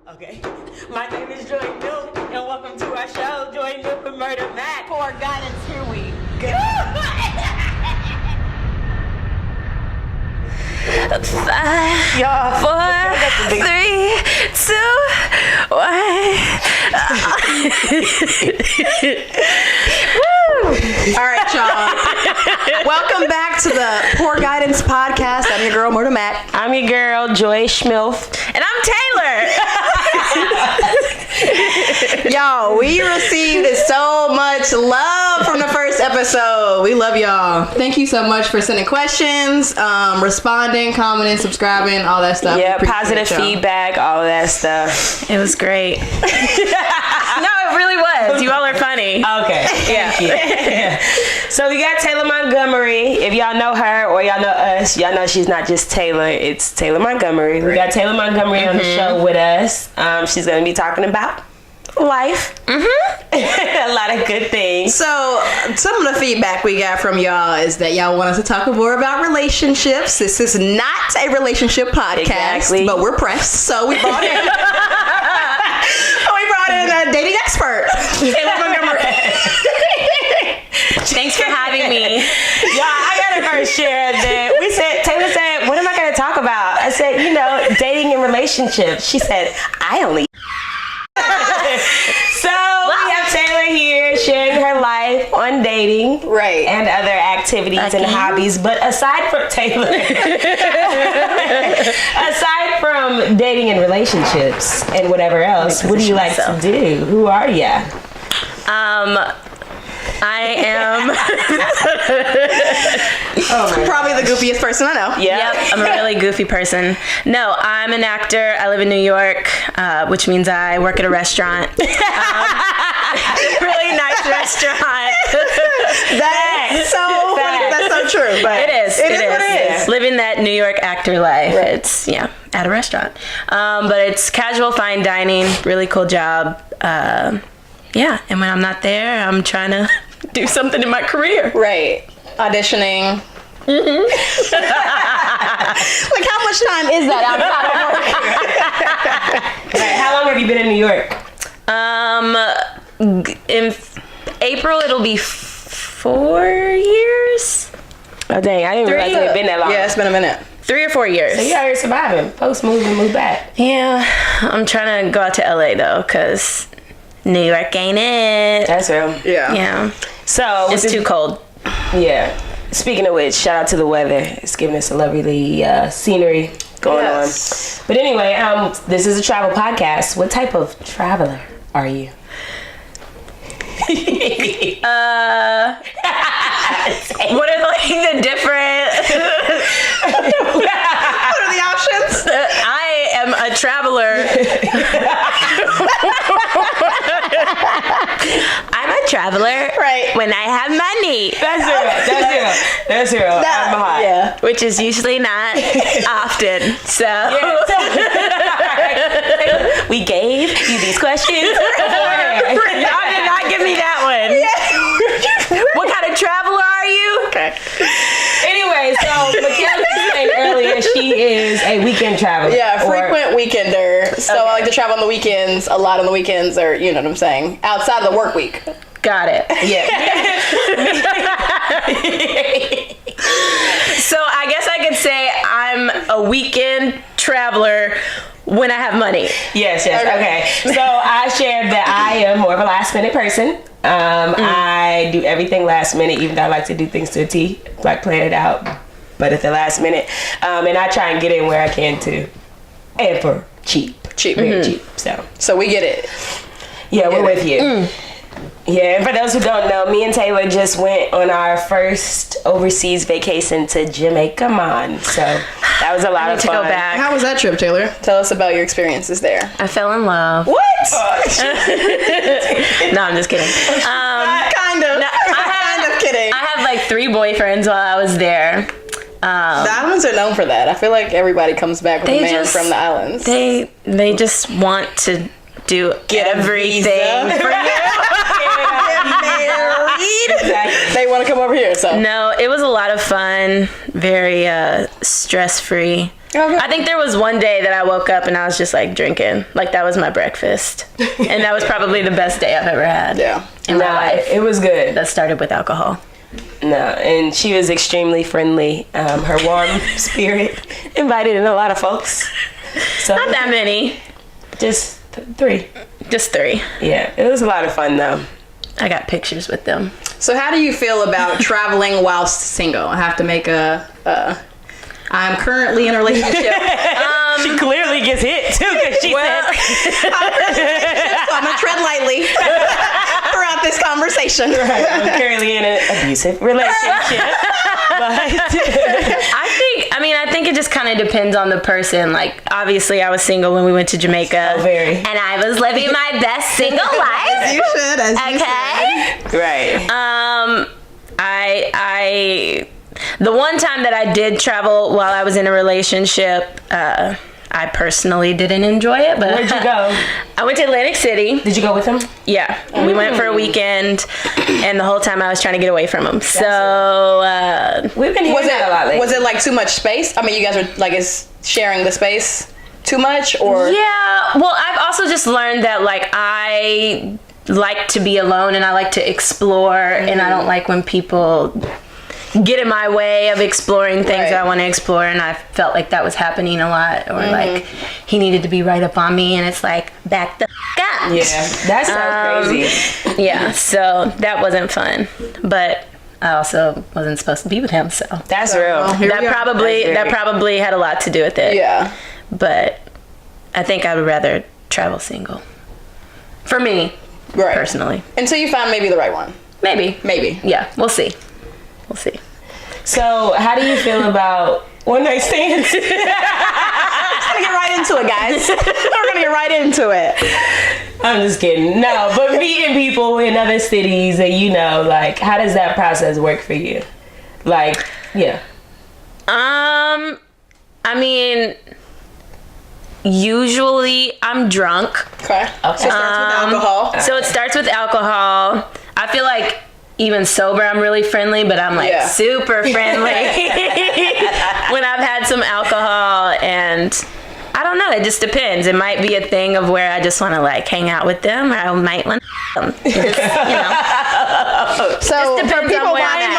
Okay. My name is Joy Milf, and welcome to our show, Joy Milf and Murda Mac. For guidance, here we go. 5, 4, 3, 2, 1. All right, y'all. Welcome back to the Poor Guidance Podcast. I'm your girl, Murda Mac. I'm your girl, Joy Schmilf. And I'm Taylor. Y'all, we received so much love from the first episode. We love y'all. Thank you so much for sending questions, responding, commenting, subscribing, all that stuff. Yeah, positive feedback, all of that stuff. It was great. No, it really was. You all are funny. Okay, thank you. So we got Taylor Montgomery. If y'all know her or y'all know us, y'all know she's not just Taylor, it's Taylor Montgomery. We got Taylor Montgomery on the show with us. She's going to be talking about life. A lot of good things. So, some of the feedback we got from y'all is that y'all want us to talk more about relationships. This is not a relationship podcast, but we're pressed, so we brought in a dating expert. Taylor Montgomery. Thanks for having me. Y'all, I gotta first share that Taylor said, what am I gonna talk about? I said, dating and relationships. She said, I only. So we have Taylor here sharing her life on dating, right, and other activities and hobbies. But aside from Taylor, aside from dating and relationships and whatever else, what do you like to do? Who are ya? I am probably the goofiest person I know. Yep, I'm a really goofy person. No, I'm an actor. I live in New York, which means I work at a restaurant. Really nice restaurant. That's so true. But it is what it is. Living that New York actor life. Right. It's at a restaurant. But it's casual fine dining. Really cool job. And when I'm not there, I'm trying to do something in my career. Right. Auditioning. Mm-hmm. Like, how much time is that outside of work? Right. How long have you been in New York? In April, it'll be 4 years. Oh, dang. I didn't realize it had been that long. Yeah, it's been a minute. 3 or 4 years. So you out here surviving. Post move and move back. Yeah. I'm trying to go out to LA, though, because New York ain't it. That's real. Yeah. So it's too cold. Yeah. Speaking of which, shout out to the weather. It's giving us a lovely scenery going on. But anyway, this is a travel podcast. What type of traveler are you? What are the different? What are the options? I am a traveler. I'm a traveler, right? When I have money. That's real. I'm hot. Yeah. Which is usually not often. So we gave you these questions. Y'all did not give me that one. Yeah. What kind of traveler are you? Okay. Anyway, so Mikhail explained earlier she is a weekend traveler. Yeah, frequent weekender. So I like to travel on the weekends, a lot on the weekends, or you know what I'm saying, outside of the work week. Got it. Yeah. So I guess I could say I'm a weekend traveler when I have money. Yes. Okay. So I shared that I am more of a last minute person. I do everything last minute, even though I like to do things to a T, like plan it out, but at the last minute. And I try and get in where I can too. And for cheap. Very cheap. So we get it. Yeah, we're with you. Yeah, and for those who don't know, me and Taylor just went on our first overseas vacation to Jamaica. So that was a lot of fun. Go back. How was that trip, Taylor? Tell us about your experiences there. I fell in love. What? No, I'm just kidding. Kind of. No, kind of kidding. I had like 3 boyfriends while I was there. The islands are known for that. I feel like everybody comes back with a man from the islands. They just want to do everything for you. They want to come over here. So no, it was a lot of fun. Very stress-free. Okay. I think there was one day that I woke up and I was just like drinking. Like that was my breakfast. And that was probably the best day I've ever had. Yeah. In my life. It was good. That started with alcohol. No, and she was extremely friendly. Her warm spirit invited in a lot of folks. So Not that many. Just 3. Just 3. Yeah, it was a lot of fun though. I got pictures with them. So how do you feel about traveling whilst single? I have to make I'm currently in a relationship. She clearly gets hit too, because she said, So I'm gonna tread lightly throughout this conversation. right, I'm currently in an abusive relationship. But I think it just kind of depends on the person. Like, obviously, I was single when we went to Jamaica. Oh, very. And I was living my best single life. You should, as you should. Right. The one time that I did travel while I was in a relationship, I personally didn't enjoy it. But Where'd you go? I went to Atlantic City. Did you go with him? Yeah, we went for a weekend, and the whole time I was trying to get away from him. So We've been hearing that a lot lately. Was it like too much space? I mean, you guys are like, is sharing the space too much, or? yeah. Well, I've also just learned that like I like to be alone and I like to explore, and I don't like when people get in my way of exploring things that I want to explore, and I felt like that was happening a lot, or like he needed to be right up on me, and it's like back the up. Yeah, that sounds crazy. Yeah, so that wasn't fun, but I also wasn't supposed to be with him, so That's real. that probably had a lot to do with it. Yeah. But I think I would rather travel single. For me, Right. personally. Until you find maybe the right one. Maybe. Yeah, we'll see. We'll see. So, how do you feel about one night stands? We're gonna get right into it, guys. We're gonna get right into it. I'm just kidding. No, but meeting people in other cities and like, how does that process work for you? Like, yeah. I mean, usually I'm drunk. Okay. So it starts with alcohol. So it starts with alcohol. I feel like even sober, I'm really friendly, but I'm like super friendly when I've had some alcohol, and I don't know. It just depends. It might be a thing of where I just want to like hang out with them, or I might want to them. So Just depends for people on where I'm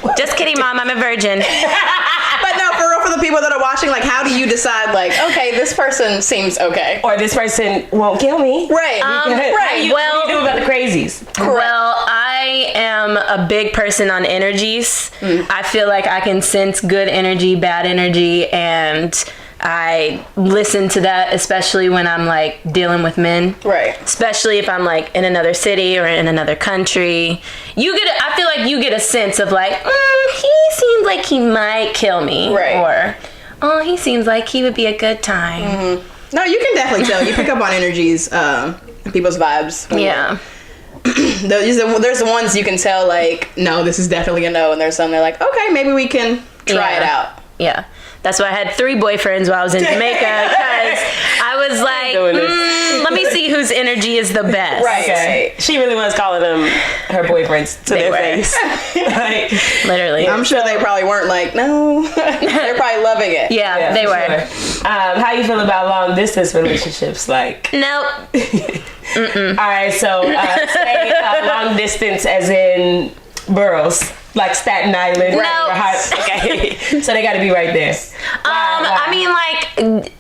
watching, Just kidding, Mom. I'm a virgin. but no, for real, for the people that are watching, like, how do you decide, like, okay, this person seems okay? Or this person won't kill me. Right. Right. What do you do about the crazies? Well, I am a big person on energies. I feel like I can sense good energy, bad energy, and I listen to that, especially when I'm like dealing with men. Right. Especially if I'm like in another city or in another country. I feel like you get a sense of like, he seems like he might kill me. Right. Or, oh, he seems like he would be a good time. Mm-hmm. No, you can definitely tell. You pick up on energies, people's vibes. Yeah. There's the ones you can tell, like, no, this is definitely a no, and there's some they're like, okay, maybe we can try it out. Yeah. That's why I had 3 boyfriends while I was in Jamaica, because I was like, let me see whose energy is the best. Right. Okay. She really was calling them her boyfriends to their face. Like, Literally. I'm sure they probably weren't like, no. They're probably loving it. Yeah, they for were. sure. How you feel about long distance relationships? Like, Nope. all right, so say long distance as in boroughs, like Staten Island. No. Right? Okay, so they got to be right there. Why? I mean, like,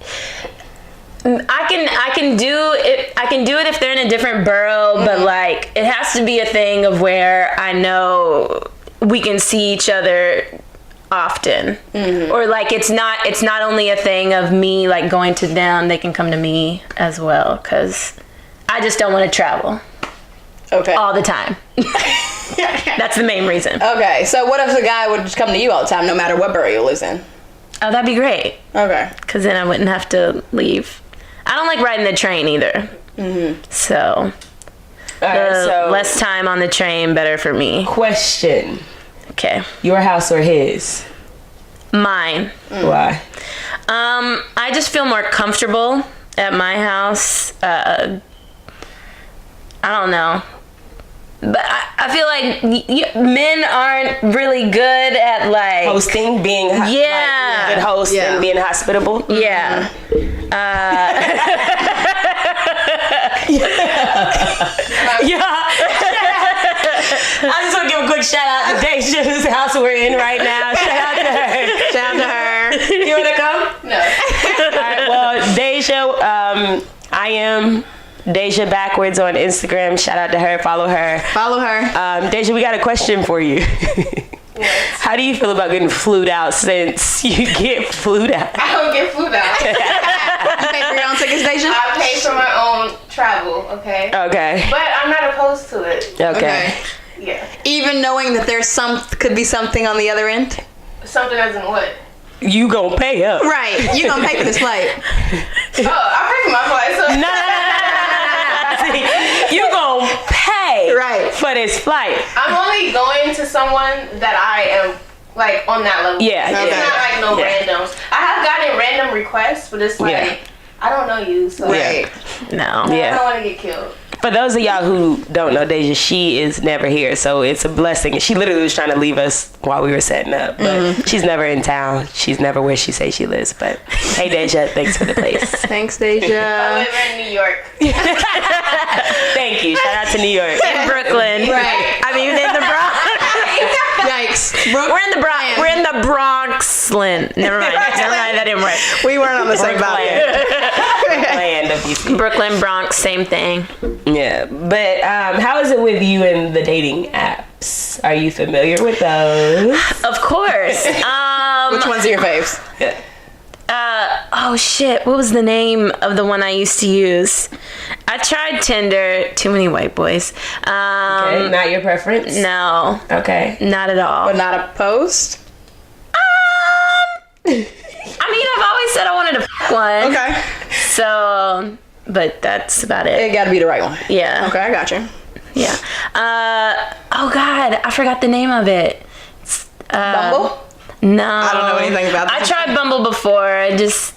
I can do it. I can do it if they're in a different borough, but like, it has to be a thing of where I know we can see each other often, or like it's not only a thing of me like going to them. They can come to me as well, because I just don't want to travel all the time. That's the main reason. Okay, so what if the guy would just come to you all the time, no matter what borough you live in? Oh, that'd be great. Okay. Because then I wouldn't have to leave. I don't like riding the train either. So, so less time on the train, better for me. question: Okay. your house or his? Mine. Why? I just feel more comfortable at my house. I don't know. But I feel like men aren't really good at like hosting, being like, good host and being hospitable. Yeah. I just want to give a quick shout out to Deja, whose house we're in right now. Shout out to her. Shout out to her. You want to come? No. All right. Well, Deja, I am Deja Backwards on Instagram. Shout out to her. Follow her. Follow her. Deja, we got a question for you. How do you feel about getting flued out since you get flued out? I don't get flued out. You pay for your own tickets, Deja? I pay for my own travel, okay? Okay. But I'm not opposed to it. Okay. Yeah. Even knowing that there's could be something on the other end? Something as in what? You gonna pay up. Right. You gonna pay for this flight. Oh, I pay for my flight, so... No. See, you gonna pay for this flight. I'm only going to someone that I am, like, on that level. Yeah. It's not like no randoms. I have gotten random requests, but it's like, I don't know you, so... Right. No. I don't want to get killed. For those of y'all who don't know Deja, she is never here, so it's a blessing. She literally was trying to leave us while we were setting up, but she's never in town. She's never where she says she lives. But hey, Deja, thanks for the place. Thanks, Deja. I live in New York. Thank you. Shout out to New York. In Brooklyn. Right. I mean, in the Bronx. Yikes. We're in the Bronx. We're in the Bronxland. Never mind. That didn't work. We weren't on the same balcony. Land of DC. Brooklyn, Bronx, same thing. Yeah, but how is it with you and the dating apps? Are you familiar with those? Of course. Which ones are your faves? Oh shit, what was the name of the one I used to use? I tried Tinder. Too many white boys. Okay, not your preference? No. Okay. Not at all. But not opposed? I mean, I've always said I wanted to f one. Okay. So, but that's about it. It gotta be the right one. Yeah. Okay, I got you. Yeah. Oh God, I forgot the name of it. Bumble? No. I don't know anything about that. I tried Bumble before. I just...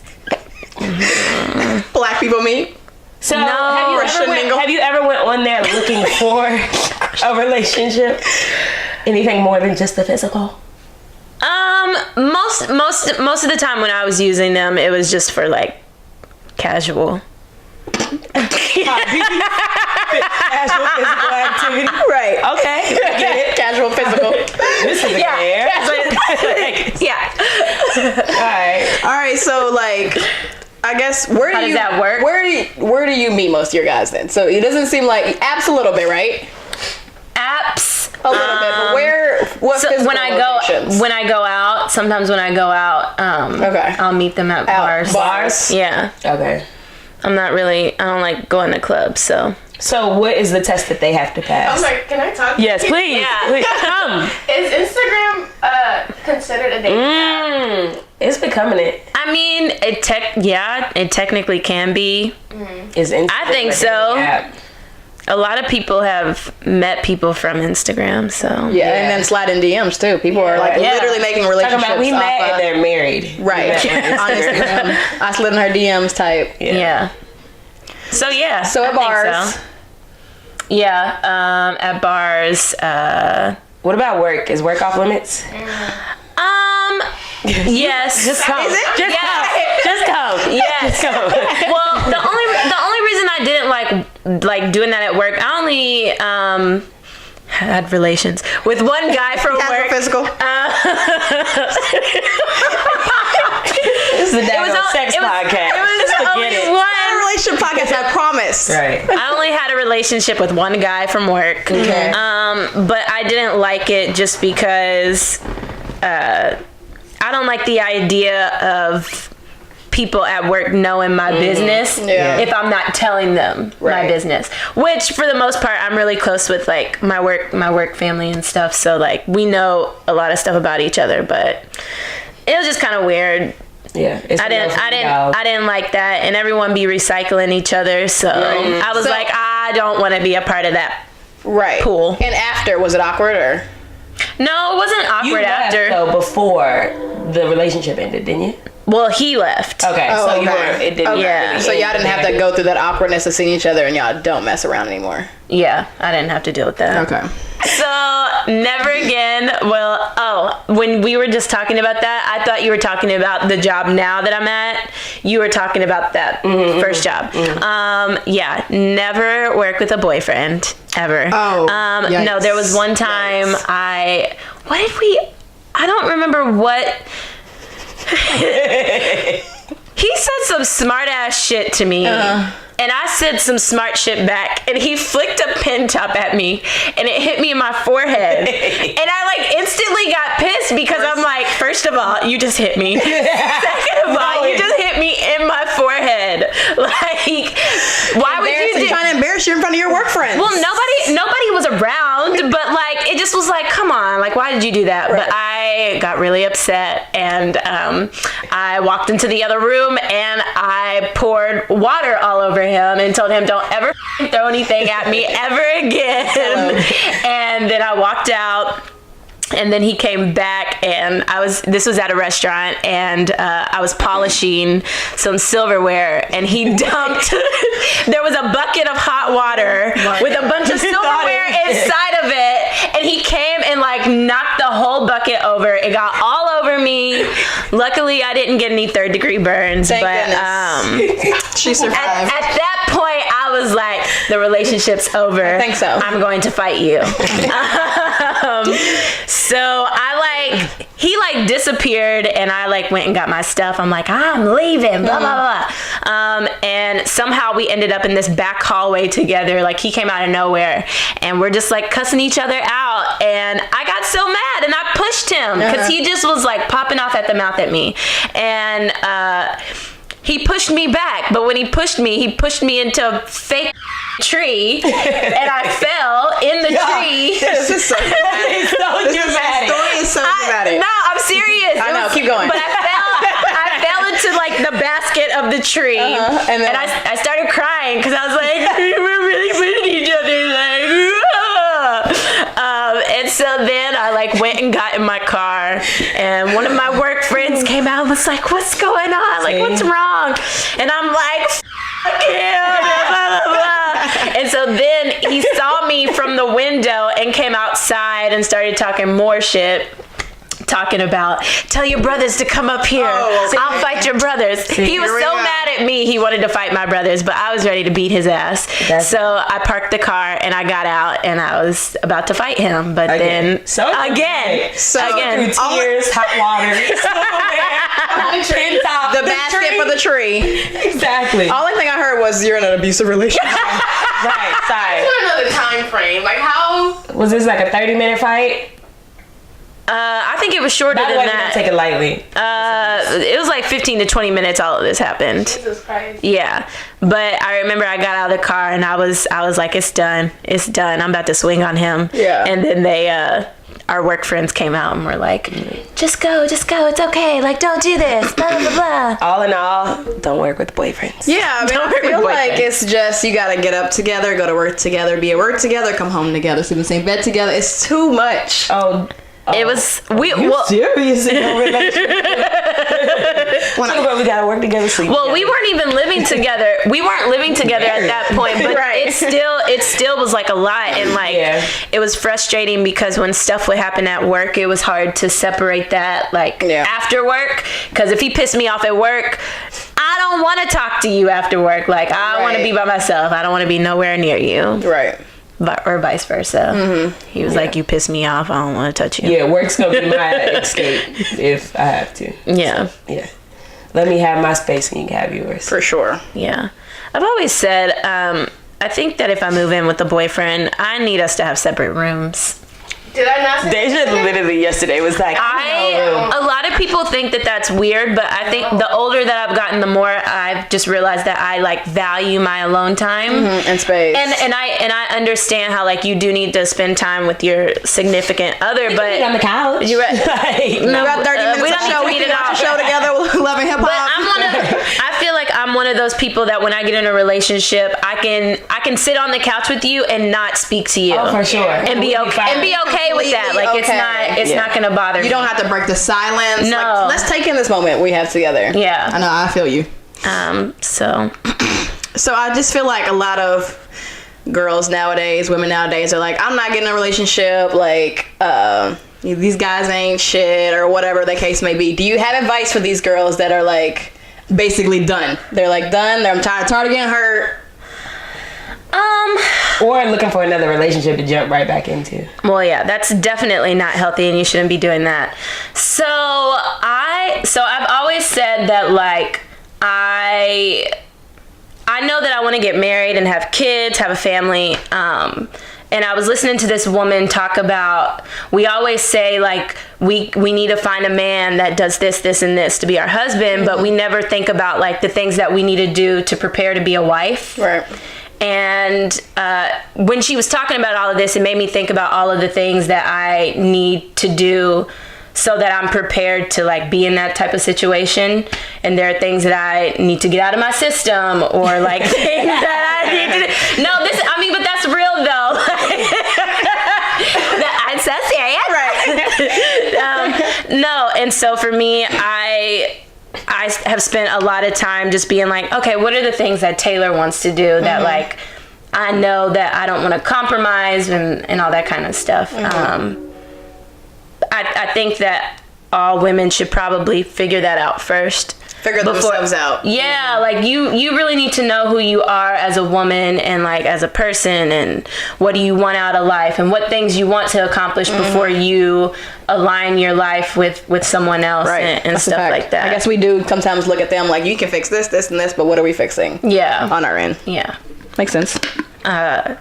Black people meet? So No. have you ever went on there looking for a relationship? Anything more than just the physical? Most of the time when I was using them, it was just for like casual. Casual physical activity. Right. Okay. Get it. Casual physical. This is a Yeah. Yeah. All Alright, so like I guess where How do does you that work? Where do you meet most of your guys then? So it doesn't seem like apps a little bit, right? Apps. A little bit, but what So physical when I locations? go out, sometimes when I go out, Okay. I'll meet them at bars. Bars? Yeah. Okay. I don't like going to clubs, so. So what is the test that they have to pass? I'm like, can I talk? Yes, please. Yeah. Please come. Is Instagram considered a dating app? It's becoming it. I mean, it technically can be. Is Instagram I think a so. dating app? A lot of people have met people from Instagram, so. Yeah, and then slide in DMs too. People are like Yeah. literally making Talking relationships. about we off met of- and they're married. right We met on Instagram. I slid in her DMs type. Yeah. So yeah. So at I think bars. so. Yeah, at bars. What about work? Is work off limits? Yes. Just come. Is it? Just Yes. come. Just come. Yes. Just come. Well, the only reason I didn't like doing that at work, I only had relations with one guy from Casual work. physical. This is a daggone all- sex podcast. It was Just only forget it. one. Relationship podcast, I promise. Right. I only had a relationship with one guy from work. Okay. But I didn't like it just because I don't like the idea of people at work knowing my business if I'm not telling them my business. Which for the most part I'm really close with like my work family and stuff, so like we know a lot of stuff about each other, but it was just kind of weird. Yeah. I didn't like that, and everyone be recycling each other, so I was like, I don't want to be a part of that. Right. Pool. And after, was it awkward or? No, it wasn't awkward You left, after. though, before the relationship ended, didn't you? Well, he left. Okay, Oh, so okay. it didn't. Yeah. So y'all didn't have to go through that awkwardness of seeing each other, and y'all don't mess around anymore. Yeah, I didn't have to deal with that. Okay. So, never again. Well, when we were just talking about that, I thought you were talking about the job now that I'm at. You were talking about that first job. Yeah, never work with a boyfriend, ever. Oh, no, there was one time I don't remember what. He said some smart ass shit to me. And I said some smart shit back, and he flicked a pin top at me, and it hit me in my forehead. And I like instantly got pissed because I'm like, first of all, you just hit me. Second of all, you just hit me in my forehead. Like, why would you trying to embarrass you in front of your work friends? Well, nobody was around, but like it just was like, come on, like why did you do that? Right. But I got really upset, and I walked into the other room and I poured water all over him and told him, don't ever throw anything at me ever again. And then I walked out. And then he came back, and this was at a restaurant, and I was polishing some silverware, and he dumped, there was a bucket of hot water with a bunch of silverware inside of it, and he came and like knocked the whole bucket over. It got all over me. Luckily, I didn't get any 3rd-degree burns. Thank goodness. She survived. At that point, I was like, the relationship's over. I think so. I'm going to fight you. So he disappeared, and I went and got my stuff. I'm like, I'm leaving, blah, blah, blah. And somehow we ended up in this back hallway together. Like, he came out of nowhere, and we're just cussing each other out. And I got so mad, and I pushed him because he just was popping off at the mouth at me. And, he pushed me back, but when he pushed me into a fake tree, and I fell in the tree. This is so dramatic. This story is so dramatic. No, I'm serious. I know, keep going. But I fell into the basket of the tree, and I started crying because I was like, we were really pushing each other, and so then I went and got in my car, and one of my work friends came out and was like, what's going on? What's wrong? And I'm like, fuck him, blah, blah, blah. And so then he saw me from the window and came outside and started talking more shit. Talking about, tell your brothers to come up here. I'll fight your brothers. He was so mad at me, he wanted to fight my brothers, but I was ready to beat his ass. So I parked the car and I got out and I was about to fight him, but then again, through tears, hot water, the basket for the tree. Exactly. Only thing I heard was you're in an abusive relationship. Right. Sorry. I want to know the time frame. How was this? A 30-minute fight? I think it was shorter than that. Take it lightly. It was 15 to 20 minutes all of this happened. Jesus Christ. Yeah. But I remember I got out of the car and I was like, it's done. It's done. I'm about to swing on him. Yeah. And then our work friends came out and were like, just go. It's okay. Don't do this. Blah, blah, blah. All in all, don't work with boyfriends. Yeah, I mean, I feel like it's just, you gotta get up together, go to work together, be at work together, come home together, sleep in the same bed together. It's too much. It was serious in your relationship. We gotta work together, sleep together. We weren't even living together. We weren't living together at that point, but it still was a lot, and it was frustrating because when stuff would happen at work, it was hard to separate that after work. Because if he pissed me off at work, I don't want to talk to you after work. I want to be by myself. I don't want to be nowhere near you. Right. Or vice versa. He was like, you piss me off, I don't want to touch you. Yeah, work's gonna be my escape if I have to. Yeah. So, yeah. Let me have my space and you can have yours. For sure. Yeah. I've always said, I think that if I move in with a boyfriend, I need us to have separate rooms. Did I not say Deja literally yesterday was like, a lot of people think that that's weird, but I think the older that I've gotten, the more I've just realized that I value my alone time and space. And I understand how you do need to spend time with your significant other, but on the couch. You're right. We got 30 minutes of show. We can watch a show together. Love and hip hop. But I feel like I'm one of those people that when I get in a relationship, I can sit on the couch with you and not speak to you. Oh, for sure. And be okay with that. Like it's not gonna bother me. You don't have to break the silence. No. Like, let's take in this moment we have together. Yeah. I know, I feel you. So I just feel like a lot of girls nowadays, women nowadays are like, I'm not getting a relationship, like, these guys ain't shit, or whatever the case may be. Do you have advice for these girls that are like basically done? They're like done, I'm tired of getting hurt. Or looking for another relationship to jump right back into. Well, yeah, that's definitely not healthy, and you shouldn't be doing that. So I've always said that, like, I know that I want to get married and have kids, have a family. And I was listening to this woman talk about, we always say, like, we need to find a man that does this, this, and this to be our husband, but we never think about, like, the things that we need to do to prepare to be a wife. Right. And when she was talking about all of this, it made me think about all of the things that I need to do so that I'm prepared to, like, be in that type of situation. And there are things that I need to get out of my system, or, like, things that I need to do. No, but that's real, though. I'm so serious. Right. No, and so for me, I have spent a lot of time just being like, okay, what are the things that Taylor wants to do that, like, I know that I don't want to compromise and all that kind of stuff. I think that all women should probably figure that out first. Figure themselves out. Yeah, like you really need to know who you are as a woman and, like, as a person, and what do you want out of life, and what things you want to accomplish before you align your life with someone else, right, and stuff like that. I guess we do sometimes look at them like, you can fix this, this, and this, but what are we fixing? Yeah. On our end. Yeah. Makes sense. Yeah,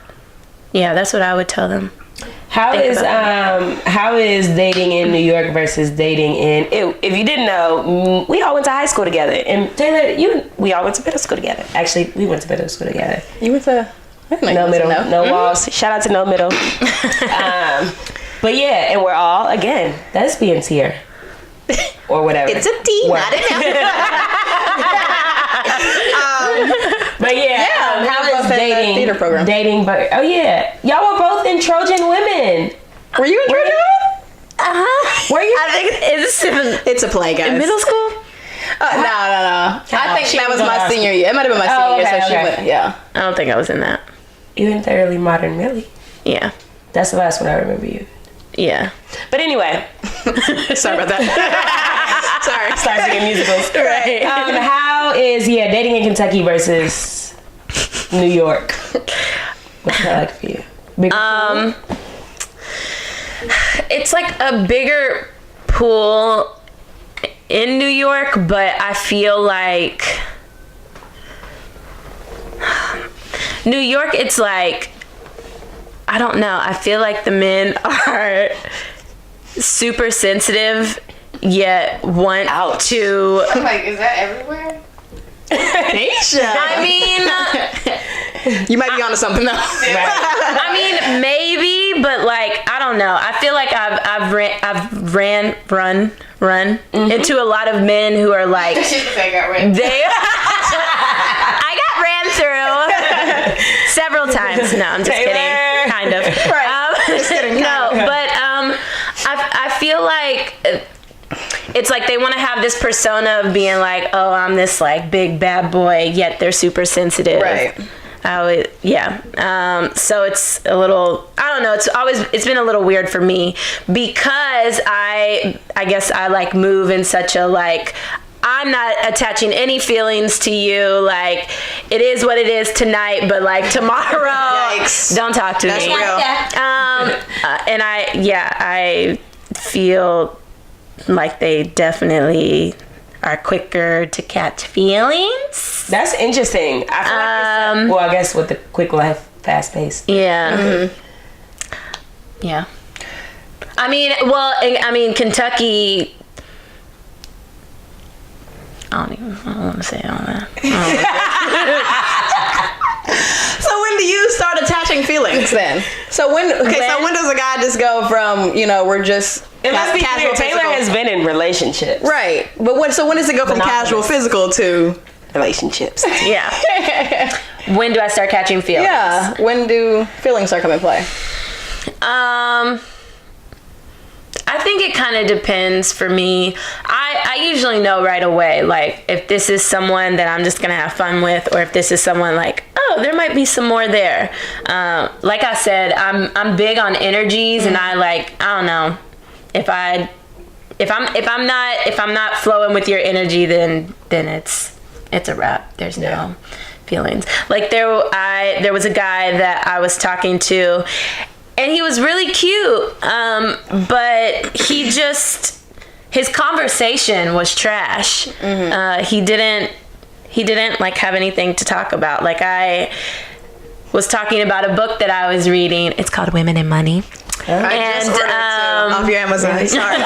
that's what I would tell them. How is dating in New York versus dating in? If you didn't know, we all went to high school together, and Taylor, we all went to middle school together. Actually, we went to middle school together. You went to no middle, no walls. Shout out to no middle. But yeah, and we're all again lesbians here, or whatever. It's a D, not an F. But yeah, how is dating? Theater program. Dating, but y'all were both in Trojan Women. Were you in Trojan Women? Were you? I think it's a play, guys. In middle school? No. I think that was my senior year. It might have been my senior year. So she went. Yeah. I don't think I was in that. You in Thoroughly Modern, really? Yeah. That's the last one I remember you. Yeah. But anyway. Sorry about that. Sorry. Start singing musicals. Right. How is dating in Kentucky versus New York? What's that like for you? It's like a bigger pool in New York, but I feel like New York, it's like, I don't know. I feel like the men are super sensitive, yet want to. I'm like, is that everywhere? I mean, you might be onto something though. I mean, maybe, but, like, I don't know. I feel like I've run into a lot of men who are like, I got ran through several times. No, I'm just kidding. Kind of. Right. Just kidding. No, but I feel like it's like they want to have this persona of being like, oh, I'm this, like, big bad boy, yet they're super sensitive. Right. So it's a little, I don't know, it's been a little weird for me because I guess I, like, move in such a, like, I'm not attaching any feelings to you. Like, it is what it is tonight, but, like, tomorrow, Yikes. Don't talk to That's me. real. And I feel like they definitely are quicker to catch feelings. That's interesting. I feel like I guess with the quick life, fast paced. Yeah. Mm-hmm. Yeah. I mean, Kentucky. I don't want to say all that. So when do you start attaching feelings then? So when does a guy just go from, we're just let's be clear, Taylor has been in relationships. Right. But when does it go from casual physical to relationships. Yeah. When do I start catching feelings? Yeah. When do feelings start coming play? I think it kind of depends for me. I usually know right away, like, if this is someone that I'm just going to have fun with, or if this is someone like, oh, there might be some more there. Like I said, I'm big on energies, and I don't know. If I'm not flowing with your energy, then it's a wrap. There's no feelings. Like there was a guy that I was talking to, and he was really cute, but his conversation was trash. He didn't like have anything to talk about. Like, I was talking about a book that I was reading. It's called Women and Money. I just ordered it off your Amazon. Sorry.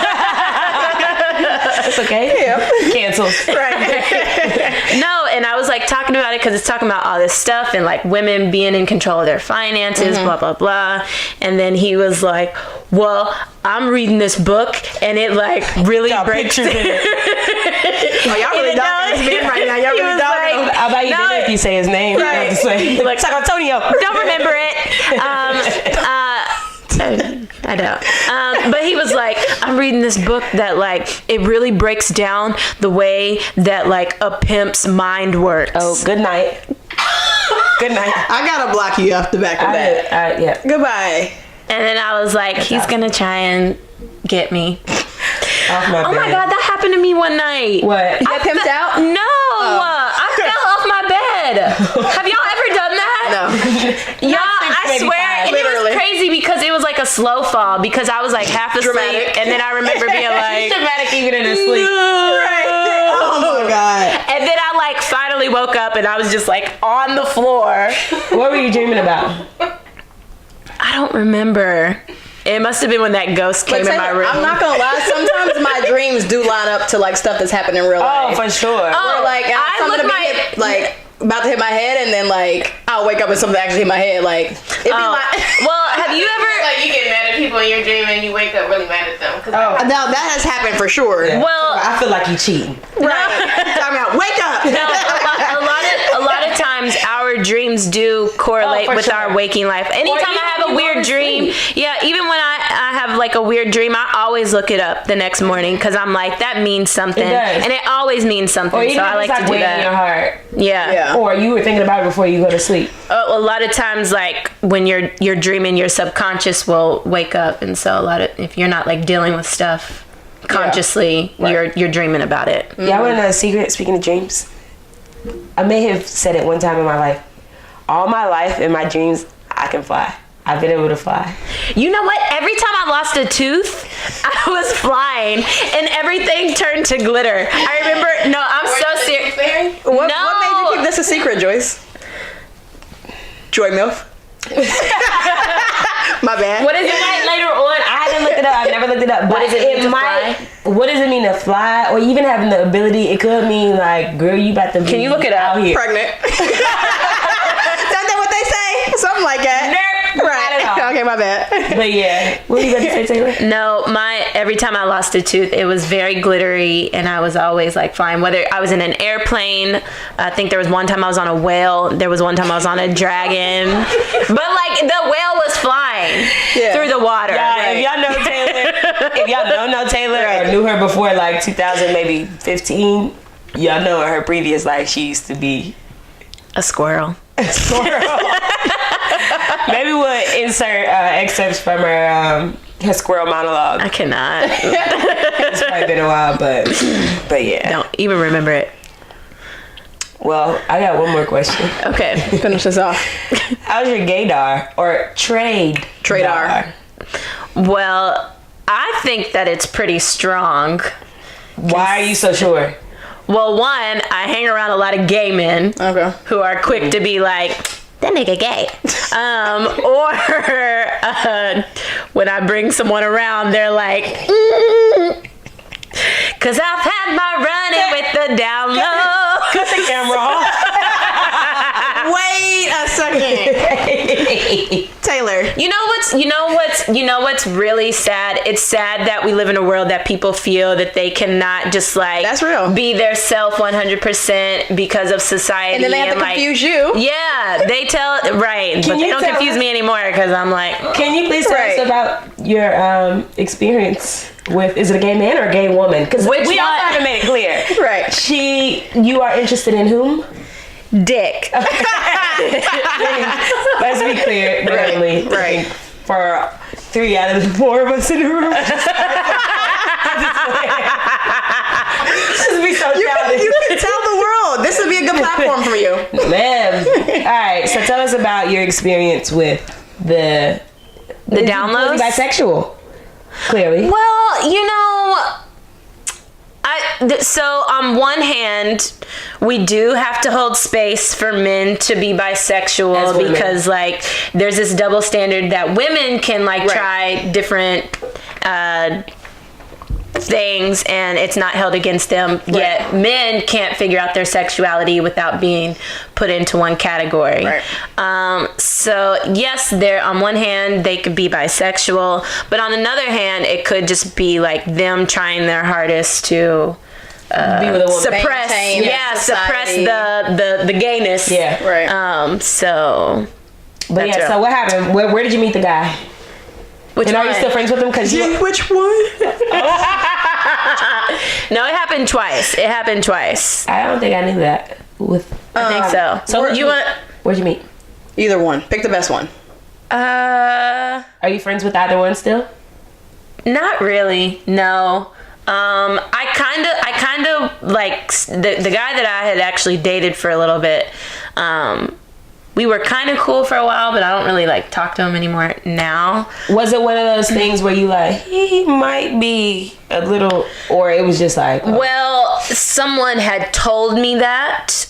It's okay. Yeah. Cancel. Right. No, and I was like talking about it because it's talking about all this stuff and like women being in control of their finances, blah, blah, blah. And then he was like, well, I'm reading this book and it like really breaks it. Oh, y'all really dogging this man right now. Y'all really dogging him. I'll buy you dinner if you say his name. Right. Like, San Antonio. Don't remember it. I don't. But he was like, I'm reading this book that like it really breaks down the way that like a pimp's mind works. Oh, good night. Good night. I gotta block you off the back of that. Yeah. Goodbye. And then I was like, he's gonna try and get me. Off my Oh my God, that happened to me one night. What? You got pimped out? No, I fell off my bed. Have y'all ever done that? No. Y'all, I swear, and it Literally. was crazy because it was like a slow fall because I was like half asleep, Dramatic. and then I remember being like, dramatic even in his sleep. Right. Oh my God. and then I like finally woke up and I was just like on the floor. What were you dreaming about? I don't remember. It must have been when that ghost came in my room. I'm not gonna lie. Sometimes my dreams do line up to like stuff that's happened in real life. Oh, for sure. Oh, Or like I something look to be hit, like about to hit my head, and then like I'll wake up and something actually hit my head. Like it'd be like, Well, have you ever? Like you get mad at people in your dream and you wake up really mad at them. now that has happened for sure. Well, I feel like you cheating. Right. Talking about wake up. no, a lot of times our dreams do correlate for with sure. our waking life. Anytime even I have when a you weird go to dream, sleep. even when I have like a weird dream, I always look it up the next morning because I'm like, that means something. It does. And it always means something. Or even So if I like it's to do weighing in your that. heart. Yeah. Or you were thinking about it before you go to sleep. A lot of times, like when you're dreaming, your subconscious will wake up, and so if you're not like dealing with stuff consciously, you're dreaming about it. Y'all want to know a secret? Speaking of dreams, I may have said it one time in my life. All my life in my dreams, I can fly. I've been able to fly. You know what? Every time I lost a tooth, I was flying, and everything turned to glitter. I remember. No, I'm so serious. What No. made you keep this a secret, Joyce? Joy Milf. My bad. What is it like later on? I haven't looked it up. I've never looked it up. But What does it mean to might. What does it mean to fly? Or even having the ability? It could mean like, girl, you about to be. Can you look it up? out here? Pregnant. Isn't that what they say? Something like that. Nope, not Right. at all. Okay, my bad. But yeah, what were you going to say, Taylor? No, every time I lost a tooth, it was very glittery, and I was always like flying. Whether I was in an airplane, I think there was one time I was on a whale. There was one time I was on a dragon, but like the whale was flying through the water. Yeah, if y'all know Taylor, if y'all don't know Taylor or knew her before like 2000, maybe 15, y'all know in her previous life she used to be A squirrel. a squirrel. Maybe we'll insert excerpts from her squirrel monologue. I cannot. It's probably been a while, but yeah. Don't even remember it. Well, I got one more question. Okay. Finish this off. How's your gaydar or trade? Tradear. Well, I think that it's pretty strong. Why are you so sure? Well, one, I hang around a lot of gay men who are quick to be like, that nigga gay. Or when I bring someone around, they're like, cause I've had my running with the down low. Cut the camera off. Wait a second. Taylor. You know what's really sad? It's sad that we live in a world that people feel that they cannot just like That's real. be their self 100% because of society. And then they have to like, confuse you. Yeah, they tell right, but they don't confuse me anymore because I'm like. Can you please tell us about your experience with, is it a gay man or a gay woman? Because we also haven't made it clear. Right. You are interested in whom? Dick. Let's be clear, Natalie. Right. For 3 out of the 4 of us in the room. Just be so childish. You can tell the world. This would be a good platform for you. Man. Alright, so tell us about your experience with the downloads? Bisexual. Clearly. Well, you know, so on one hand, we do have to hold space for men to be bisexual because like there's this double standard that women can like try different things and it's not held against them, yet men can't figure out their sexuality without being put into one category. So yes, there on one hand they could be bisexual, but on another hand it could just be like them trying their hardest to be with a woman. suppress the gayness. So but yeah, so what happened? Where did you meet the guy? Which and one? are you still friends with him? Which one? No, it happened twice. I don't think I knew that. I think so. So where'd you meet? Either one. Pick the best one. Are you friends with either one still? Not really. No. I kind of like the guy that I had actually dated for a little bit. We were kind of cool for a while, but I don't really like talk to him anymore now. Was it one of those things where you like, he might be a little, or it was just like, well, someone had told me that,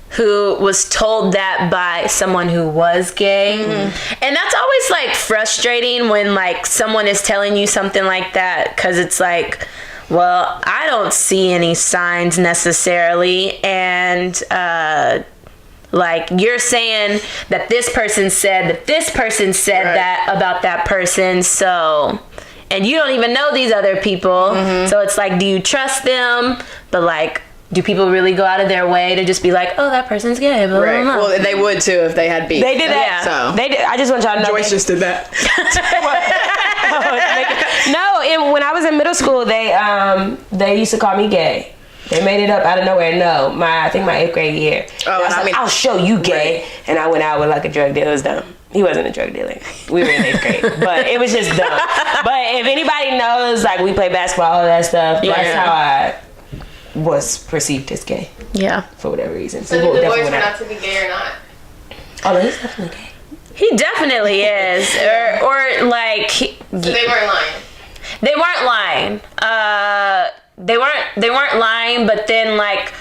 who was told that by someone who was gay. And that's always like frustrating when like someone is telling you something like that, because it's like, well, I don't see any signs necessarily, and like you're saying that this person said that about that person, so, and you don't even know these other people, so it's like, do you trust them? But like, do people really go out of their way to just be like, oh, that person's gay? Blah, blah, blah. Well, they would too if they had beef. they did that. So They did. I just want y'all to know. Joyce just did that. No, when I was in middle school, they used to call me gay. They made it up out of nowhere. No, I think my 8th grade year. I was like, I'll show you gay. And I went out with like a drug dealer. It was dumb. He wasn't a drug dealer. We were in 8th grade. But it was just dumb. But if anybody knows, like, we play basketball, all that stuff, that's how I was perceived as gay. Yeah. For whatever reason. So did the boys turn out to be gay or not? Oh, no, he's definitely gay. He definitely is. Or like... So they weren't lying? They weren't lying. They weren't lying, but then like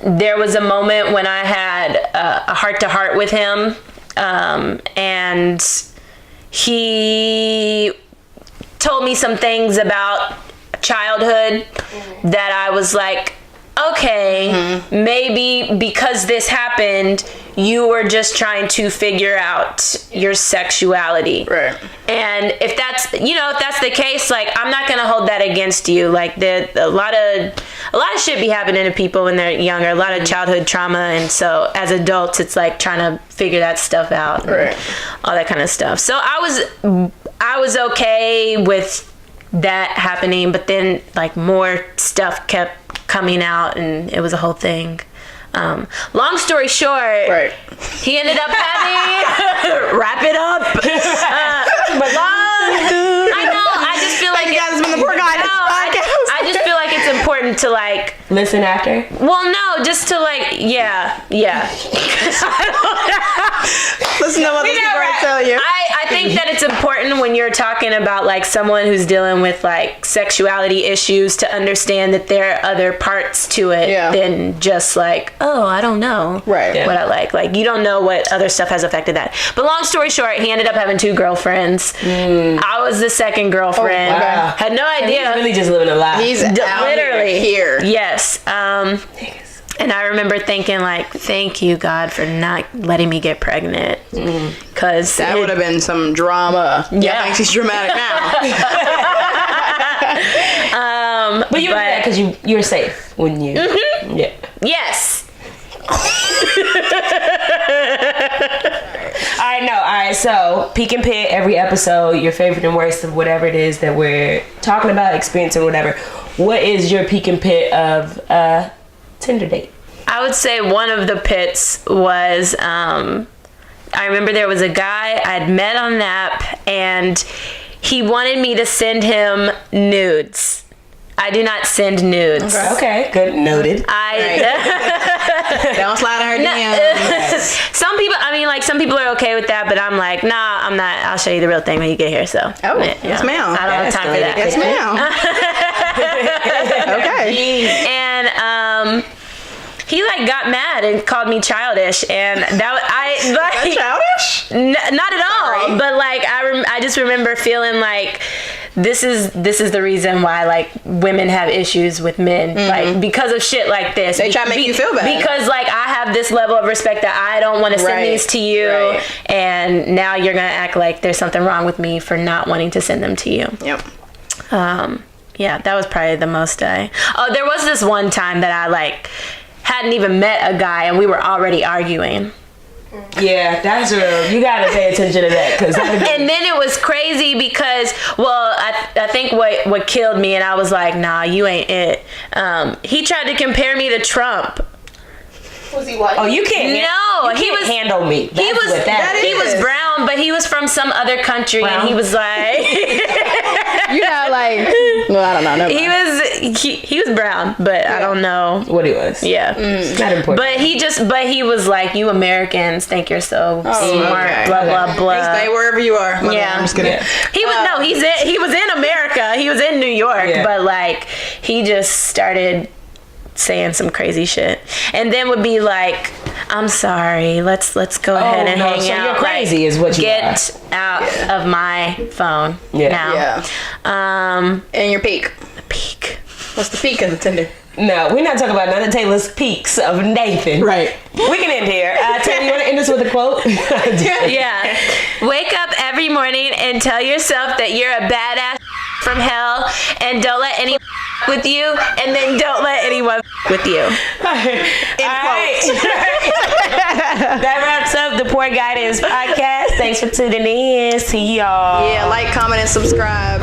there was a moment when I had a heart-to-heart with him, and he told me some things about childhood that I was like, okay, maybe because this happened, you were just trying to figure out your sexuality. Right. And if that's the case, like, I'm not going to hold that against you. Like, a lot of shit be happening to people when they're younger, a lot of childhood trauma. And so as adults, it's like trying to figure that stuff out. Right. All that kind of stuff. So I was okay with that happening, but then like more stuff kept coming out and it was a whole thing. Long story short, he ended up having wrap it up. I know. I just feel like you guys been the poor guy. I just feel like it's important to like listen after. Well, no, just to like, yeah. Listen to what these people are telling you. I think that it's important when you're talking about like someone who's dealing with like sexuality issues to understand that there are other parts to it than just like, oh, I don't know what I like. Like, you don't know what other stuff has affected that. But long story short, he ended up having 2 girlfriends. I was the second girlfriend. Had no idea. He's really just living a lie. He's literally here. Yes. And I remember thinking, like, thank you, God, for not letting me get pregnant. Because that would have been some drama. Yeah. I think she's dramatic now. But you were that because you were safe when you. Mm-hmm. Yeah. Yes. All right, so peek and pit every episode, your favorite and worst of whatever it is that we're talking about, experiencing, whatever. What is your peek and pit of Tinder date? I would say one of the pits was, I remember there was a guy I'd met on Nap, and he wanted me to send him nudes. I do not send nudes. Okay, good. Noted. Don't slide in her DMs. Some people are okay with that, but I'm like, nah, I'm not. I'll show you the real thing when you get here. So, yes, ma'am. I don't have time for that. Yes, ma'am. Okay. And he like got mad and called me childish, and Childish? Not at all. Sorry. But like I just remember feeling like this is the reason why like women have issues with men, like because of shit like this. They try to make you feel bad because like I have this level of respect that I don't want to send these to you, and now you're gonna act like there's something wrong with me for not wanting to send them to you. Yep. Yeah, that was probably the most there was this one time that I like hadn't even met a guy and we were already arguing. Yeah, that's real. You gotta pay attention to that, and then it was crazy because, well, I think what killed me, and I was like, nah, you ain't it. He tried to compare me to Trump. Was he white? Oh, you can't. No, he was handle me. That's he was what that he is. was brown, but he was from some other country, Brown? and he was like, You're not like. Well, I don't know. he was brown, but I don't know what he was. Yeah, not important. But he was like, you Americans think you're so smart, okay. blah blah blah. Stay wherever you are. Yeah. I'm just kidding. Yeah. He was in America. He was in New York, but like he just started saying some crazy shit, and then would be like, "I'm sorry. Let's go ahead and hang so out." You're crazy, like, is what you get out of my phone now. Yeah. And your peak. The peak. What's the peak of the Tinder? No, we're not talking about none of Taylor's peaks of Nathan. Right. We can end here. Taylor, you want to end this with a quote? Yeah. Wake up every morning and tell yourself that you're a badass from hell, and don't let anyone with you, and then don't let anyone with you. All right. That wraps up the Poor Guidance Podcast. Thanks for tuning in. See y'all. Yeah, like, comment, and subscribe.